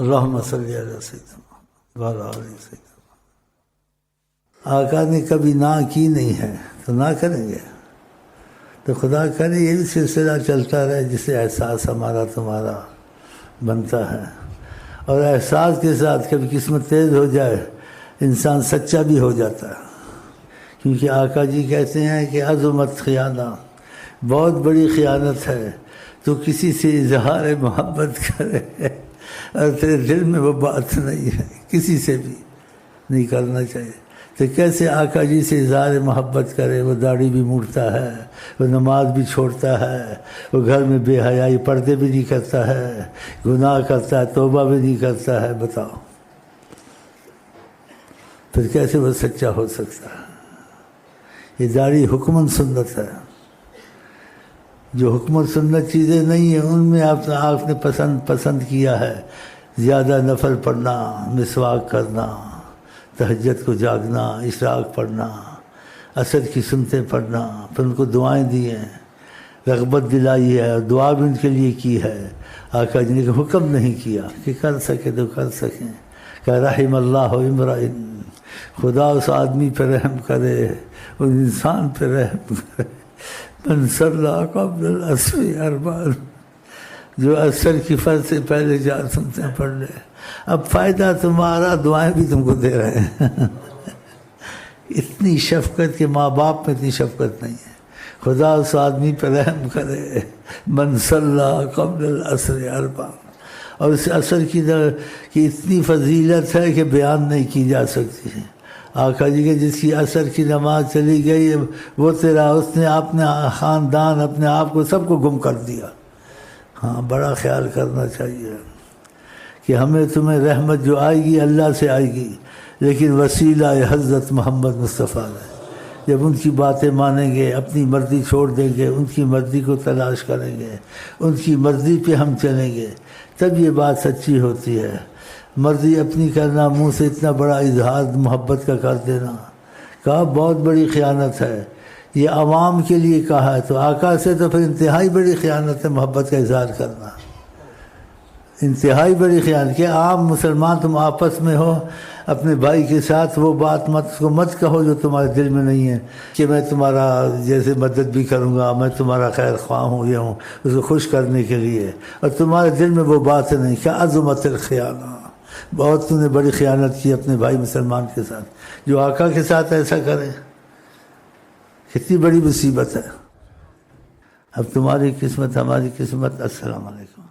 اللہم صلی علی سیدنا وعلی آل سیدنا۔ آقا نے کبھی نہ کی نہیں ہے تو نہ کریں گے، تو خدا کرے یہ بھی سلسلہ چلتا رہے جس سے احساس ہمارا تمہارا بنتا ہے، اور احساس کے ساتھ کبھی قسمت تیز ہو جائے انسان سچا بھی ہو جاتا ہے، کیونکہ آقا جی کہتے ہیں کہ عظمت خیانہ، بہت بڑی خیانت ہے تو کسی سے اظہار محبت کرے اور تیرے دل میں وہ بات نہیں ہے، کسی سے بھی نہیں کرنا چاہیے۔ تو کیسے آقا جی سے اظہار محبت کرے؟ وہ داڑھی بھی موڑتا ہے، وہ نماز بھی چھوڑتا ہے، وہ گھر میں بے حیائی پردے بھی نہیں کرتا ہے، گناہ کرتا ہے، توبہ بھی نہیں کرتا ہے، بتاؤ پھر کیسے وہ سچا ہو سکتا ہے؟ یہ داڑھی حکمن سنت ہے، جو حکمن سنت چیزیں نہیں ہیں ان میں آپ نے پسند کیا ہے زیادہ نفل پڑھنا، مسواک کرنا، تہجد کو جاگنا، اشراق پڑھنا، عصر کی سنتیں پڑھنا، پھر ان کو دعائیں دی ہیں، رغبت دلائی ہے اور دعا بھی ان کے لیے کی ہے۔ آقا جی نے حکم نہیں کیا کہ کر سکے تو کر سکیں، کہ رحم اللہ امرئن، خدا اس آدمی پہ رحم کرے، اس انسان پہ رحم کرے، من صلی قبل العصر اربعا، جو عصر کی فرض سے پہلے 4 سنتیں پڑھ لے۔ اب فائدہ تمہارا، دعائیں بھی تم کو دے رہے ہیں۔ اتنی شفقت کہ ماں باپ میں اتنی شفقت نہیں ہے۔ خدا اس آدمی پہ رحم کرے، من صلی قبل العصر اربعا، اور اس عصر کی اتنی فضیلت ہے کہ بیان نہیں کی جا سکتی ہے۔ آقا جی کہ جس کی عصر کی نماز چلی گئی وہ تیرا، اس نے اپنے خاندان، اپنے آپ کو، سب کو گم کر دیا۔ ہاں بڑا خیال کرنا چاہیے کہ ہمیں تمہیں رحمت جو آئے گی اللہ سے آئے گی، لیکن وسیلہ حضرت محمد مصطفیٰ ہے۔ جب ان کی باتیں مانیں گے، اپنی مرضی چھوڑ دیں گے، ان کی مرضی کو تلاش کریں گے، ان کی مرضی پہ ہم چلیں گے، تب یہ بات سچی ہوتی ہے۔ مرضی اپنی کرنا، منہ سے اتنا بڑا اظہار محبت کا کر دینا، کہا بہت بڑی خیانت ہے۔ یہ عوام کے لیے کہا ہے، تو آقا سے تو پھر انتہائی بڑی خیانت ہے محبت کا اظہار کرنا، انتہائی بڑی خیانت۔ کہ عام مسلمان تم آپس میں ہو، اپنے بھائی کے ساتھ وہ بات اس کو مت کہو جو تمہارے دل میں نہیں ہے، کہ میں تمہارا جیسے مدد بھی کروں گا، میں تمہارا خیر خواہ ہوں، یہ ہوں، اس کو خوش کرنے کے لیے، اور تمہارے دل میں وہ بات نہیں۔ کہ عظمت الخیانہ، بہت تم نے بڑی خیانت کی اپنے بھائی مسلمان کے ساتھ۔ جو آقا کے ساتھ ایسا کرے کتنی بڑی مصیبت ہے۔ اب تمہاری قسمت ہماری قسمت۔ السلام علیکم۔